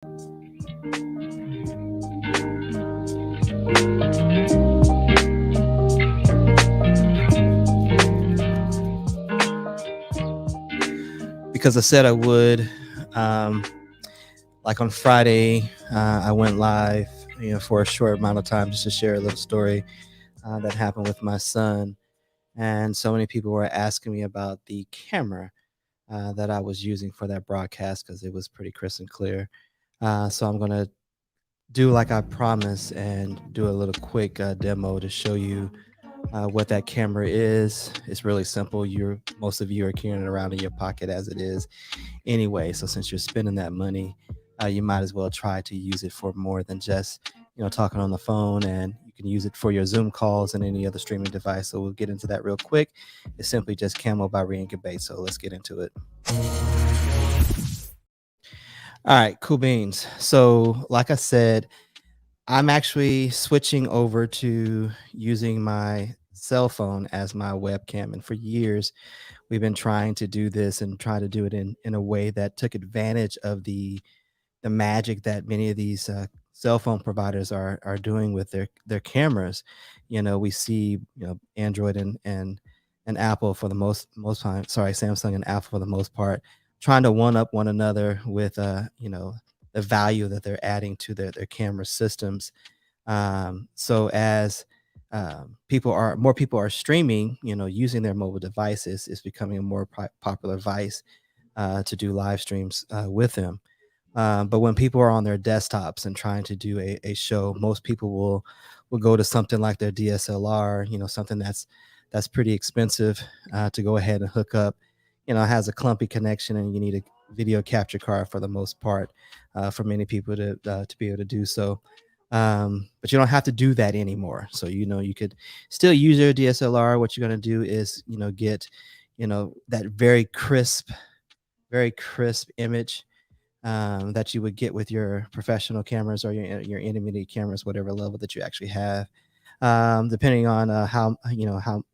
Because I said I would. Um, like on Friday, I went live, for a short amount of time just to share a little story that happened with my son. And so many people were asking me about the camera that I was using for that broadcast because it was pretty crisp and clear. So I'm going to do like I promised and do a little quick demo to show you what that camera is. It's really simple. Most of you are carrying it around in your pocket as it is anyway. So since you're spending that money, you might as well try to use it for more than just talking on the phone. And you can use it for your Zoom calls and any other streaming device. So we'll get into that real quick. It's simply just Camo by Reincubate. So let's get into it. All right, cool beans. So like I said, I'm actually switching over to using my cell phone as my webcam. And for years, we've been trying to do this and try to do it in a way that took advantage of the magic that many of these cell phone providers are doing with their cameras. We see Android and Apple for the most part. Sorry, Samsung and Apple for the most part, trying to one up one another with the value that they're adding to their camera systems. So as more people are streaming, using their mobile devices, is becoming a more popular vice to do live streams with them. But when people are on their desktops and trying to do a show, most people will go to something like their DSLR, something that's pretty expensive to go ahead and hook up. Has a clumpy connection, and you need a video capture card for the most part for many people to be able to do so. But you don't have to do that anymore. So you could still use your DSLR. What you're going to do is get that very crisp image that you would get with your professional cameras or your intermediate cameras, whatever level that you actually have. Depending on how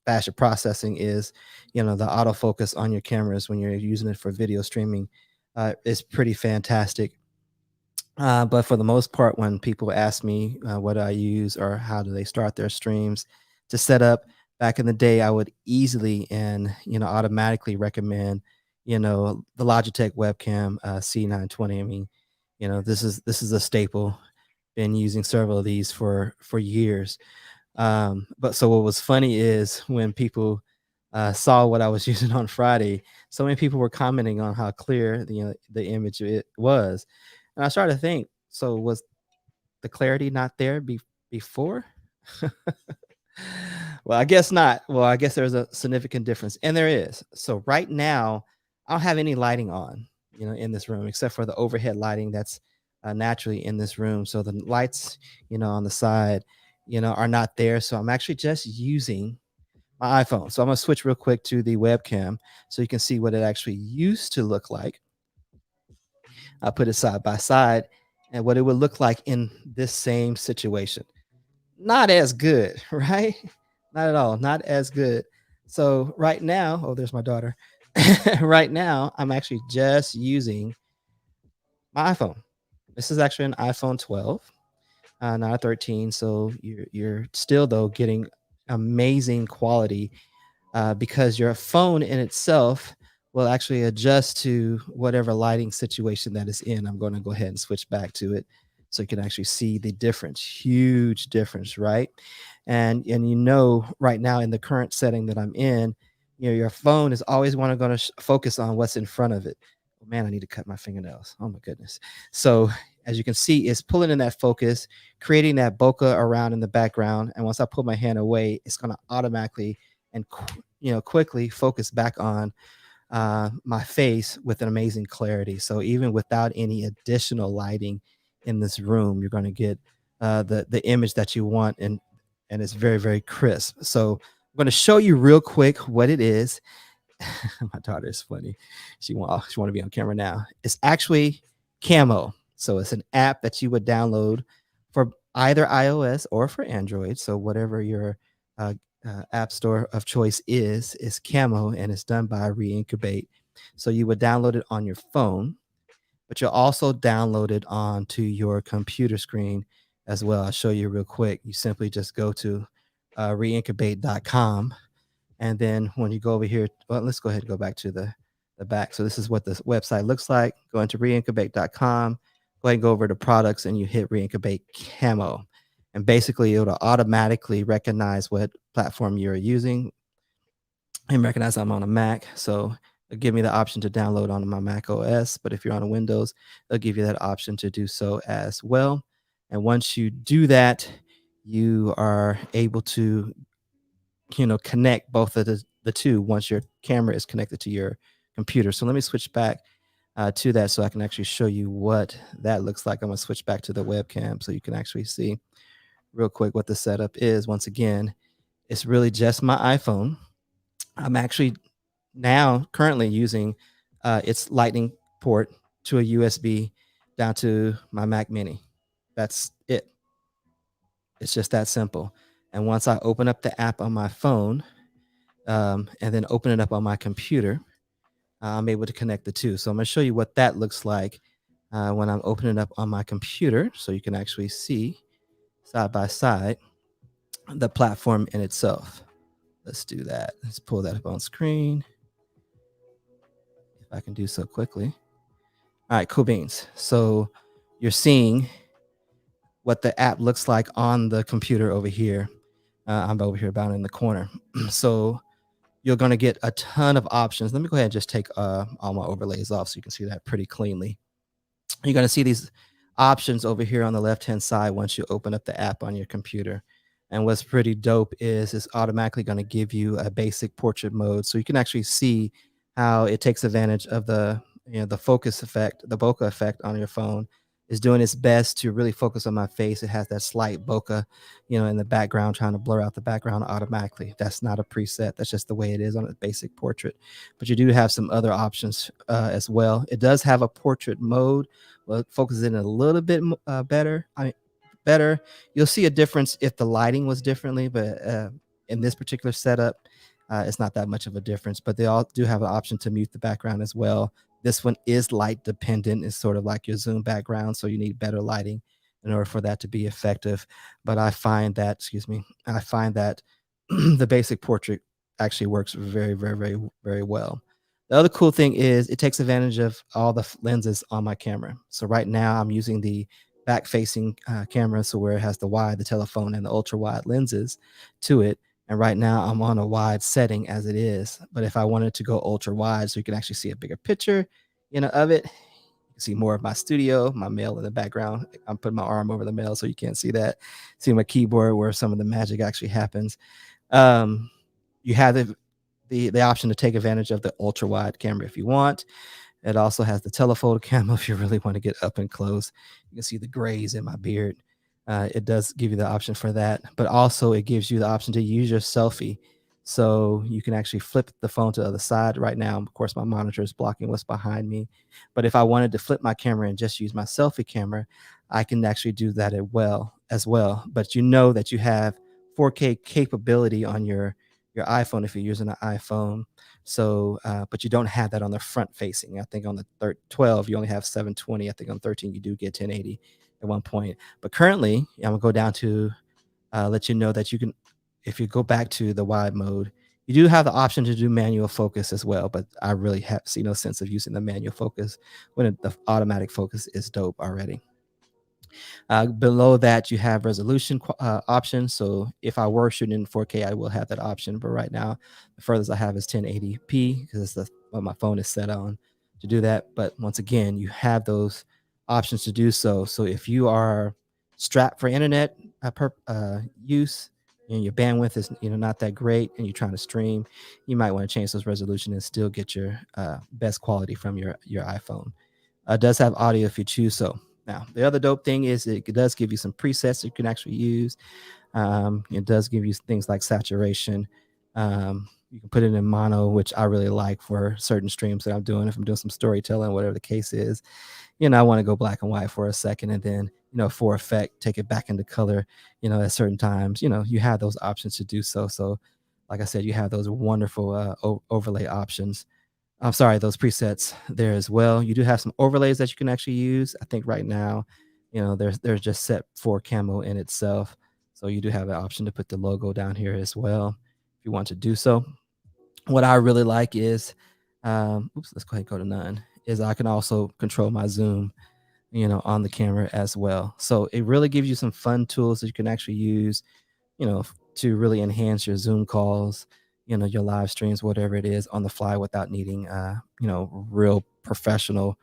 fast your processing is, the autofocus on your cameras when you're using it for video streaming is pretty fantastic. But for the most part, when people ask me what I use or how do they start their streams to set up, back in the day, I would easily and automatically recommend the Logitech webcam C920. I mean, this is a staple. Been using several of these for years. But so what was funny is when people saw what I was using on Friday, so many people were commenting on how clear the image it was, and I started to think, so was the clarity not there before? Well, I guess not. Well, I guess there's a significant difference, and there is. So right now, I don't have any lighting on, in this room except for the overhead lighting that's naturally in this room. So the lights, on the side, are not there. So I'm actually just using my iPhone. So I'm gonna switch real quick to the webcam so you can see what it actually used to look like. I'll put it side by side and what it would look like in this same situation. Not as good, right? Not at all. Not as good. So right now, oh, there's my daughter. Right now, I'm actually just using my iPhone. This is actually an iPhone 12, not a 13. So you're still though getting amazing quality because your phone in itself will actually adjust to whatever lighting situation that is in. I'm going to go ahead and switch back to it so you can actually see the difference. Huge difference, right? And right now in the current setting that I'm in, your phone is always going to focus on what's in front of it. Oh, man, I need to cut my fingernails. Oh my goodness. So as you can see, it's pulling in that focus, creating that bokeh around in the background. And once I pull my hand away, it's going to automatically and quickly focus back on my face with an amazing clarity. So even without any additional lighting in this room, you're going to get the image that you want, and it's very, very crisp. So I'm going to show you real quick what it is. My daughter is funny. She want to be on camera now. It's actually Camo. So it's an app that you would download for either iOS or for Android. So whatever your uh, app store of choice is Camo, and it's done by Reincubate. So you would download it on your phone, but you'll also download it onto your computer screen as well. I'll show you real quick. You simply just go to reincubate.com, and then when you go over here, well, let's go ahead and go back to the back. So this is what this website looks like. Go into reincubate.com, go ahead and go over to products, and you hit reincubate Camo. And basically, it'll automatically recognize what platform you're using and recognize I'm on a Mac. So it'll give me the option to download onto my Mac OS. But if you're on a Windows, they'll give you that option to do so as well. And once you do that, you are able to connect both of the two once your camera is connected to your computer. So let me switch back to that so I can actually show you what that looks like. I'm going to switch back to the webcam so you can actually see real quick what the setup is. Once again, it's really just my iPhone. I'm actually now currently using its lightning port to a USB down to my Mac Mini. That's it. It's just that simple. And once I open up the app on my phone, and then open it up on my computer, I'm able to connect the two. So I'm going to show you what that looks like when I'm opening up on my computer, so you can actually see side by side the platform in itself. Let's do that. Let's pull that up on screen if I can do so quickly. All right, cool beans. So you're seeing what the app looks like on the computer over here. I'm over here about in the corner. So you're going to get a ton of options. Let me go ahead and just take all my overlays off so you can see that pretty cleanly. You're going to see these options over here on the left-hand side once you open up the app on your computer. And what's pretty dope is it's automatically going to give you a basic portrait mode, so you can actually see how it takes advantage of the focus effect, the bokeh effect on your phone. Is doing its best to really focus on my face. It has that slight bokeh, in the background, trying to blur out the background automatically. That's not a preset. That's just the way it is on a basic portrait. But you do have some other options as well. It does have a portrait mode. Well, it focuses in a little bit better. Better. You'll see a difference if the lighting was differently, but in this particular setup, it's not that much of a difference. But they all do have an option to mute the background as well. This one is light dependent. It's sort of like your Zoom background, so you need better lighting in order for that to be effective. But I find that, the basic portrait actually works very, very, very, very well. The other cool thing is it takes advantage of all the lenses on my camera. So right now I'm using the back-facing camera, so where it has the wide, the telephone, and the ultra-wide lenses to it. And right now I'm on a wide setting as it is. But if I wanted to go ultra wide so you can actually see a bigger picture, of it, you can see more of my studio, my mail in the background. I'm putting my arm over the mail so you can't see that. See my keyboard where some of the magic actually happens. You have the option to take advantage of the ultra wide camera if you want. It also has the telephoto camo if you really want to get up and close. You can see the grays in my beard. It does give you the option for that, but also it gives you the option to use your selfie. So you can actually flip the phone to the other side. Right now, of course, my monitor is blocking what's behind me. But if I wanted to flip my camera and just use my selfie camera, I can actually do that as well. But you know that you have 4K capability on your iPhone if you're using an iPhone. So, but you don't have that on the front facing. I think on the 12, you only have 720. I think on 13, you do get 1080 at one point. But currently, I'm gonna go down to let you know that you can, if you go back to the wide mode, you do have the option to do manual focus as well. But I really have see no sense of using the manual focus when the automatic focus is dope already. Below that, you have resolution options. So if I were shooting in 4K, I will have that option. But right now, the furthest I have is 1080p because that's what my phone is set on to do that. But once again, you have those options to do so. So if you are strapped for internet use and your bandwidth is not that great and you're trying to stream, you might want to change those resolution and still get your best quality from your iPhone. Does have audio if you choose so. Now, the other dope thing is it does give you some presets you can actually use. It does give you things like saturation. You can put it in mono, which I really like for certain streams that I'm doing. If I'm doing some storytelling, whatever the case is, I want to go black and white for a second and then, for effect, take it back into color, at certain times. You have those options to do so. So, like I said, you have those wonderful overlay options. I'm sorry, those presets there as well. You do have some overlays that you can actually use. I think right now, they're just set for Camo in itself. So you do have an option to put the logo down here as well if you want to do so. What I really like is, oops, let's go ahead and go to none, is I can also control my zoom, on the camera as well. So it really gives you some fun tools that you can actually use, to really enhance your Zoom calls, your live streams, whatever it is, on the fly without needing, real professional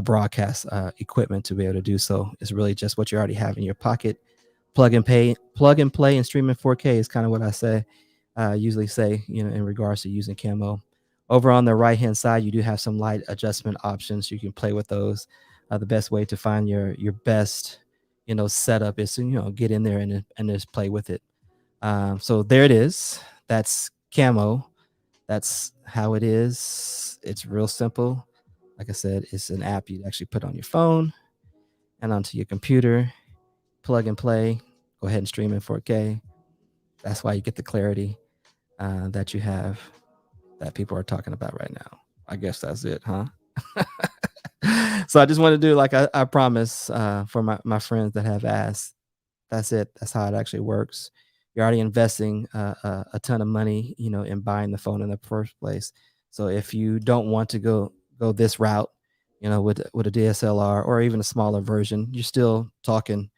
broadcast equipment to be able to do so. It's really just what you already have in your pocket. Plug and play, and stream in 4K is kind of what I say. Usually say, in regards to using Camo. Over on the right hand side, you do have some light adjustment options. You can play with those. The best way to find your best, setup is to get in there and just play with it. So there it is. That's Camo. That's how it is. It's real simple. Like I said, it's an app you'd actually put on your phone and onto your computer. Plug and play. Go ahead and stream in 4K. That's why you get the clarity that you have, that people are talking about right now. I guess that's it, huh? So I just want to do like I promise for my friends that have asked. That's it. That's how it actually works. You're already investing a ton of money, in buying the phone in the first place. So if you don't want to go this route, with a DSLR or even a smaller version, you're still talking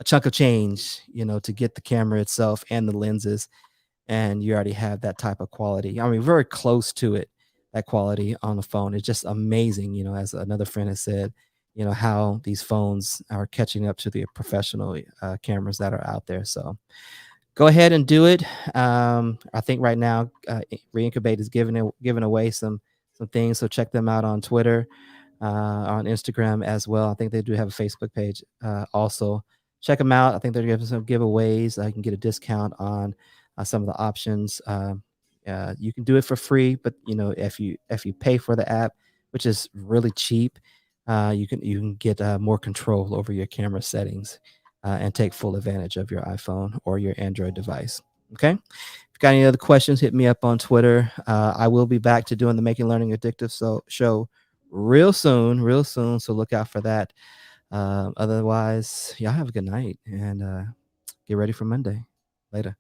a chunk of change, to get the camera itself and the lenses, and you already have that type of quality. I mean, very close to it. That quality on the phone is just amazing. As another friend has said, how these phones are catching up to the professional cameras that are out there. So go ahead and do it. I think right now, Reincubate is giving away some things. So check them out on Twitter, on Instagram as well. I think they do have a Facebook page also. Check them out. I think they're giving some giveaways. I can get a discount on some of the options. You can do it for free, but if you pay for the app, which is really cheap, you can get more control over your camera settings and take full advantage of your iPhone or your Android device. Okay. If you got any other questions, hit me up on Twitter. I will be back to doing the Making Learning Addictive show real soon, real soon. So look out for that. Otherwise, y'all have a good night and get ready for Monday. Later.